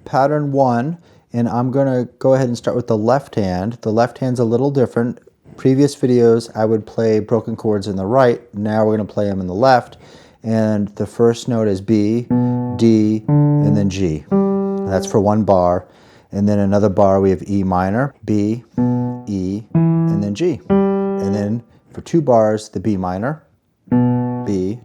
pattern 1, and I'm going to go ahead and start with the left hand. The left hand's a little different. Previous videos I would play broken chords in the right. Now we're going to play them in the left. And the first note is B, D, and then G. That's for one bar. And then another bar we have E minor, B, E, and then G. And then for 2 bars, the B minor, B,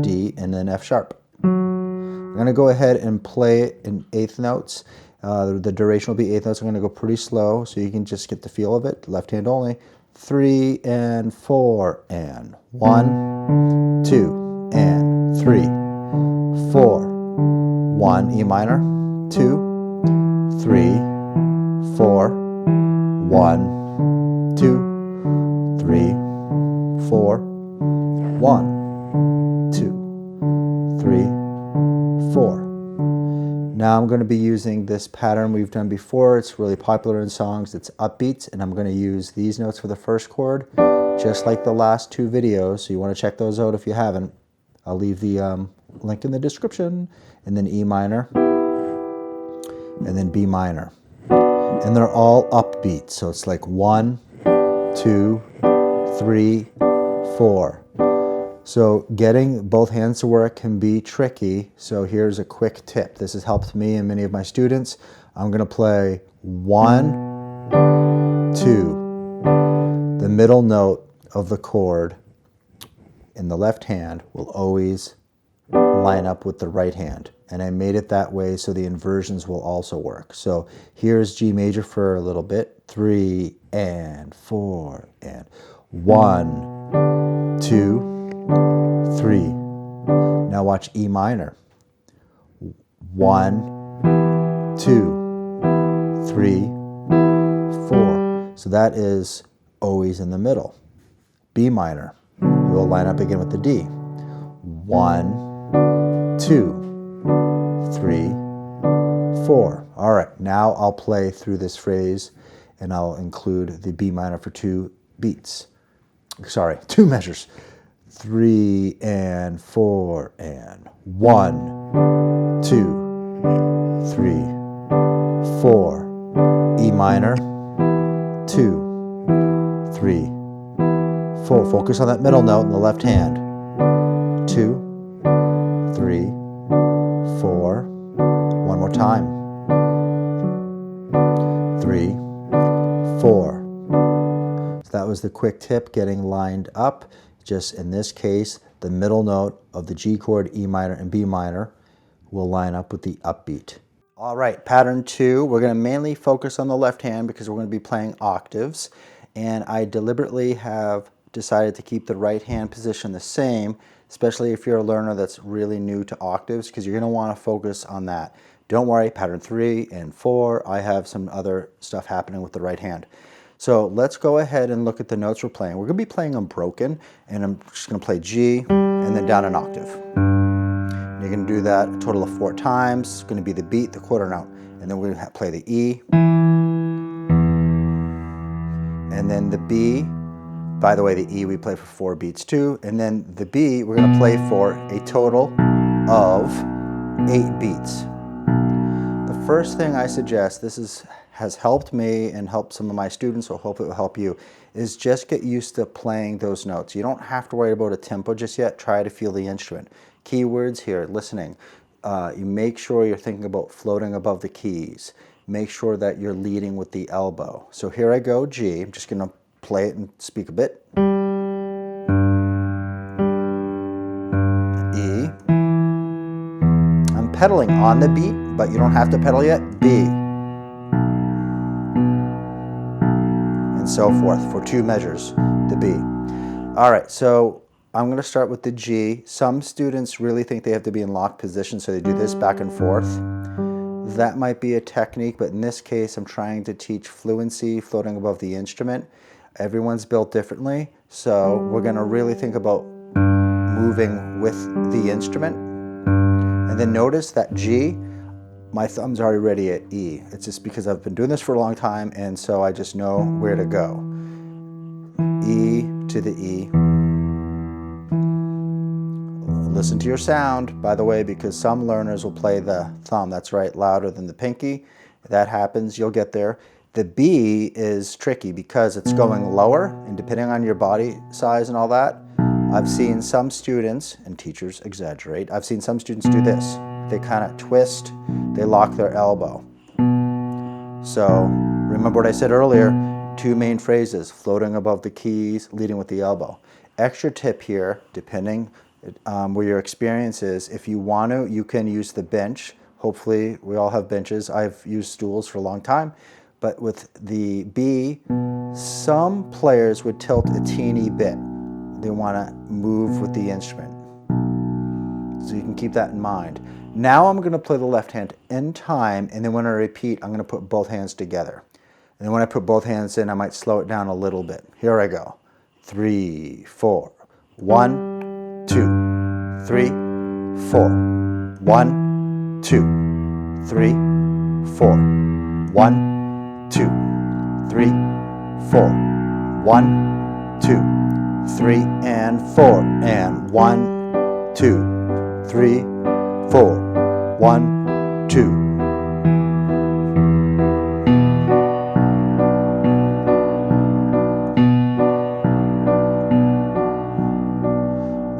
D, and then F sharp. I'm going to go ahead and play it in 8th notes. The duration will be 8th notes. I'm going to go pretty slow so you can just get the feel of it. Left hand only. 3 and 4 and 1, 2 and 3, 4, 1 E minor, 2, 3, 4, 1, 2, 3, 4, 1, 2, 3, 4. Now I'm going to be using this pattern we've done before. It's really popular in songs. It's upbeats, and I'm going to use these notes for the first chord, just like the last 2 videos. So you want to check those out if you haven't. I'll leave the link in the description. And then E minor, and then B minor. And they're all upbeats. So it's like 1, 2, 3, 4. So getting both hands to work can be tricky, so here's a quick tip. This has helped me and many of my students. I'm going to play 1, 2. The middle note of the chord in the left hand will always line up with the right hand. And I made it that way so the inversions will also work. So here's G major for a little bit. 3 and 4 and 1, 2, 3. Now watch E minor. 1, 2, 3, 4. So that is always in the middle. B minor. We will line up again with the D. 1, 2, 3, 4. All right, now I'll play through this phrase and I'll include the B minor for 2 beats. Sorry, 2 measures. 3 and 4 and 1, 2, 3, 4. E minor, 2, 3, 4. Focus on that middle note in the left hand. 2, 3, 4. One more time. 3, 4. So that was the quick tip, getting lined up. Just in this case, the middle note of the G chord, E minor, and B minor will line up with the upbeat. All right, pattern 2, we're going to mainly focus on the left hand because we're going to be playing octaves. And I deliberately have decided to keep the right hand position the same, especially if you're a learner that's really new to octaves, because you're going to want to focus on that. Don't worry, pattern 3 and 4, I have some other stuff happening with the right hand. So let's go ahead and look at the notes we're playing. We're going to be playing them broken, and I'm just going to play G and then down an octave. And you're going to do that a total of 4 times. It's going to be the beat, the quarter note, and then we're going to play the E, and then the B. By the way, the E we play for 4 beats too, and then the B we're going to play for a total of 8 beats. The first thing I suggest, has helped me and helped some of my students, so I hope it will help you, is just get used to playing those notes. You don't have to worry about a tempo just yet. Try to feel the instrument. Keywords here, listening. You make sure you're thinking about floating above the keys. Make sure that you're leading with the elbow. So here I go, G. I'm just going to play it and speak a bit. E. I'm pedaling on the beat, but you don't have to pedal yet. B. And so forth for 2 measures, the B. All right, so I'm going to start with the G. Some students really think they have to be in locked position, so they do this back and forth. That might be a technique, but in this case, I'm trying to teach fluency, floating above the instrument. Everyone's built differently, so we're going to really think about moving with the instrument. And then notice that G, my thumb's already ready at E. It's just because I've been doing this for a long time, and so I just know where to go. E to the E. listen to your sound, by the way, because some learners will play the thumb, that's right, louder than the pinky. If that happens, you'll get there. The B is tricky because it's going lower, and depending on your body size and all that, I've seen some students, and teachers exaggerate, I've seen some students do this. They kind of twist, they lock their elbow. So remember what I said earlier, two main phrases, floating above the keys, leading with the elbow. Extra tip here, depending where your experience is, if you want to, you can use the bench. Hopefully we all have benches. I've used stools for a long time. But with the B, some players would tilt a teeny bit. They want to move with the instrument. So you can keep that in mind. Now I'm going to play the left hand in time, and then when I repeat, I'm going to put both hands together. And then when I put both hands in, I might slow it down a little bit. Here I go. 3, 4. 1, 2, 3, 4. 1, 2, 3, 4. 1, 2, 3, 4. 1, 2, 3, and 4. And 1, 2, 3, 4. 1, 2.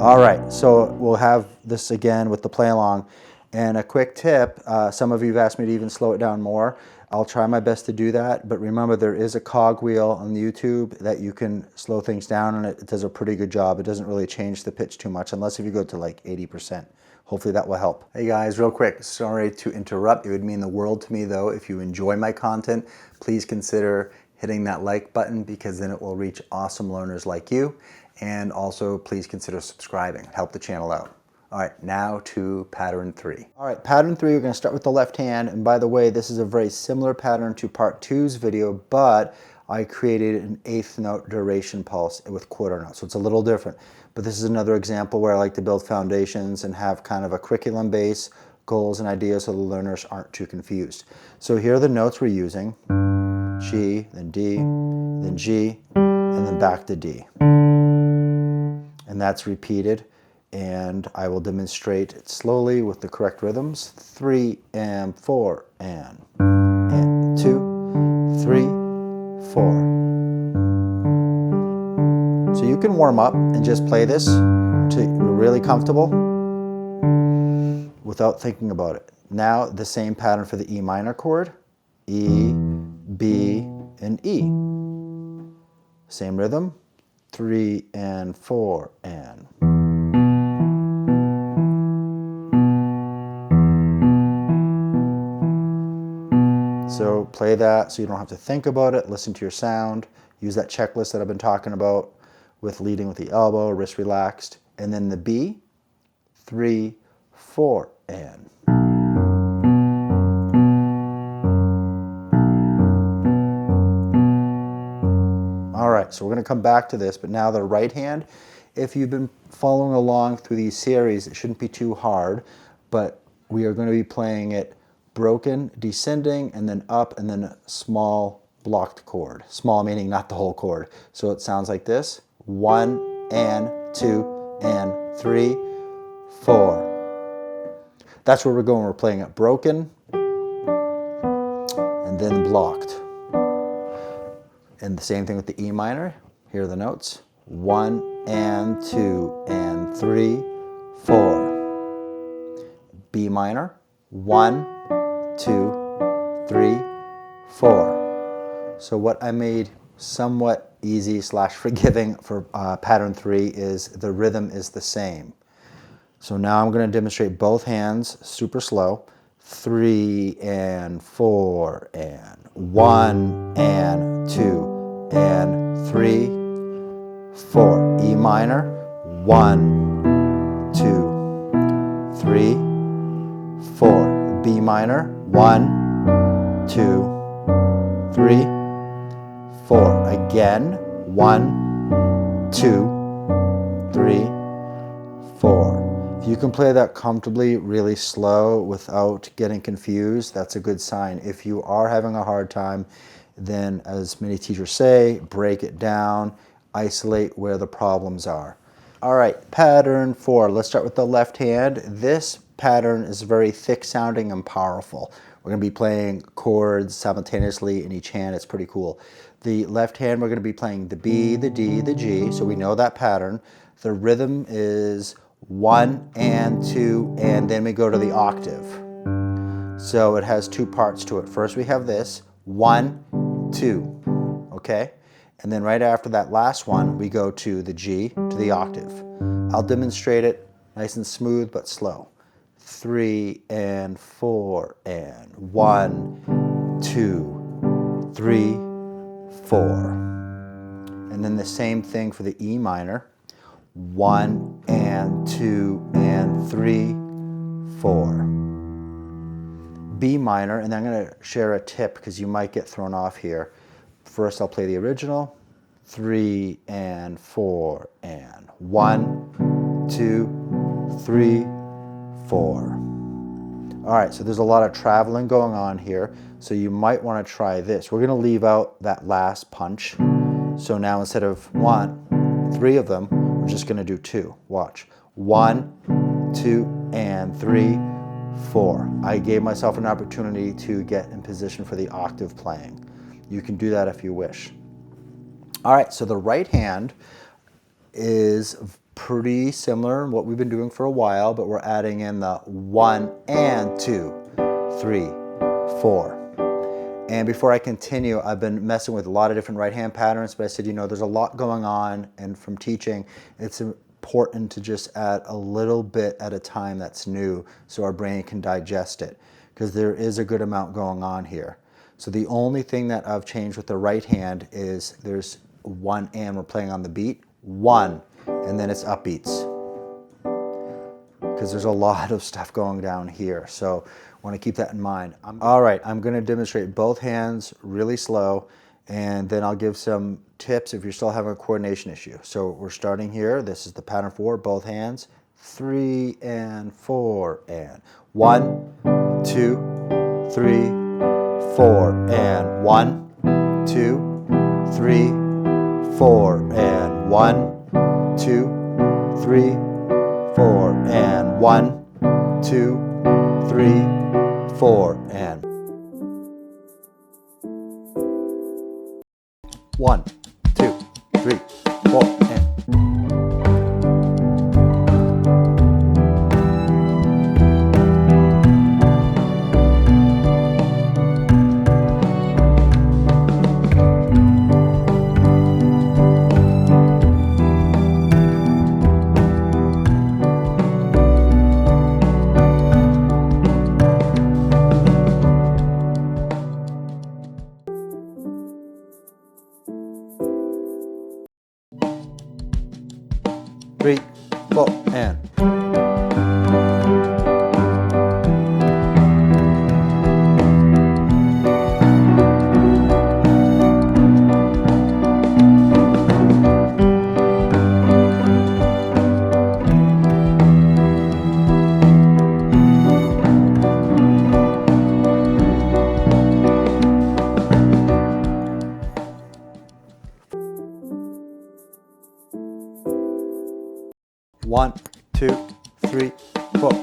All right, so we'll have this again with the play along. And a quick tip, some of you have asked me to even slow it down more. I'll try my best to do that, but remember there is a cog wheel on YouTube that you can slow things down, and it does a pretty good job. It doesn't really change the pitch too much, unless if you go to like 80%. Hopefully that will help. Hey guys, real quick, sorry to interrupt. It would mean the world to me though if you enjoy my content. Please consider hitting that like button, because then it will reach awesome learners like you. And also please consider subscribing, help the channel out. All right, now to pattern 3. All right, pattern 3, we're going to start with the left hand. And by the way, this is a very similar pattern to part 2's video, but I created an 1/8 note duration pulse with quarter notes. So it's a little different. But this is another example where I like to build foundations and have kind of a curriculum base, goals and ideas so the learners aren't too confused. So here are the notes we're using. G, then D, then G, and then back to D. And that's repeated, and I will demonstrate it slowly with the correct rhythms. 3 and 4 and 2, 3, 4. So you can warm up and just play this until you're really comfortable without thinking about it. Now the same pattern for the E minor chord, E, B, and E. Same rhythm. 3 and 4 and. So play that so you don't have to think about it. Listen to your sound. Use that checklist that I've been talking about with leading with the elbow, wrist relaxed. And then the B, 3, 4 and. All right, so we're going to come back to this, but now the right hand. If you've been following along through these series, it shouldn't be too hard, but we are going to be playing it broken, descending, and then up, and then a small blocked chord. Small meaning not the whole chord. So it sounds like this. 1 and 2 and 3, 4. That's where we're going. We're playing it broken and then blocked. And the same thing with the E minor. Here are the notes. 1 and 2 and 3, 4. B minor. 1, 2, 3, 4. So what I made somewhat easy / forgiving for pattern 3 is the rhythm is the same. So now I'm going to demonstrate both hands super slow. 3 and 4 and 1 and 2 and 3, 4. E minor. 1, 2, 3, 4. B minor. 1, 2, 3, 4. Again. 1, 2, 3, 4. If you can play that comfortably, really slow without getting confused, that's a good sign. If you are having a hard time, then as many teachers say, break it down, isolate where the problems are. All right, pattern 4. Let's start with the left hand. This pattern is very thick sounding and powerful. We're going to be playing chords simultaneously in each hand. It's pretty cool. The left hand, we're going to be playing the B, the D, the G, so we know that pattern. The rhythm is 1 and 2, and then we go to the octave. So it has two parts to it. First we have this, 1, 2, okay? And then right after that last one, we go to the G, to the octave. I'll demonstrate it nice and smooth but slow. 3 and 4 and 1, 2, 3, 4. And then the same thing for the E minor. 1 and 2 and 3, 4. B minor, and then I'm going to share a tip because you might get thrown off here. First I'll play the original, 3 and 4 and 1, 2, 3, 4. All right, so there's a lot of traveling going on here, so you might want to try this. We're going to leave out that last punch. So now instead of 3 of them, we're just going to do 2. Watch. 1, 2, and 3, 4. I gave myself an opportunity to get in position for the octave playing. You can do that if you wish. All right, so the right hand is pretty similar to what we've been doing for a while, but we're adding in the 1 and 2, 3, 4. And before I continue, I've been messing with a lot of different right hand patterns, but I said, you know, there's a lot going on, and from teaching, it's important to just add a little bit at a time that's new so our brain can digest it, because there is a good amount going on here. So the only thing that I've changed with the right hand is there's 1 and we're playing on the beat, 1, and then it's upbeats, because there's a lot of stuff going down here. So I want to keep that in mind. All right, I'm going to demonstrate both hands really slow, and then I'll give some tips if you're still having a coordination issue. So we're starting here. This is the pattern 4, both hands, 3 and 4 and 1, 2, 3, 4 and 1, 2, 3, 4 and 1, 2, 3, 4 and 1, 2, 3, 4 and 1, 2, 3, 4 and 3, 4 and 1, 2, 3, 4.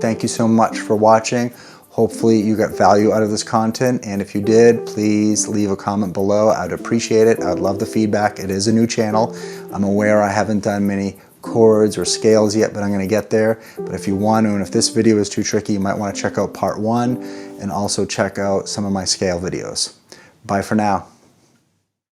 Thank you so much for watching. Hopefully you got value out of this content, and if you did, please leave a comment below. I'd appreciate it. I'd love the feedback. It is a new channel. I'm aware I haven't done many chords or scales yet, but I'm going to get there. But if you want to, and if this video is too tricky, you might want to check out part 1 and also check out some of my scale videos. Bye for now.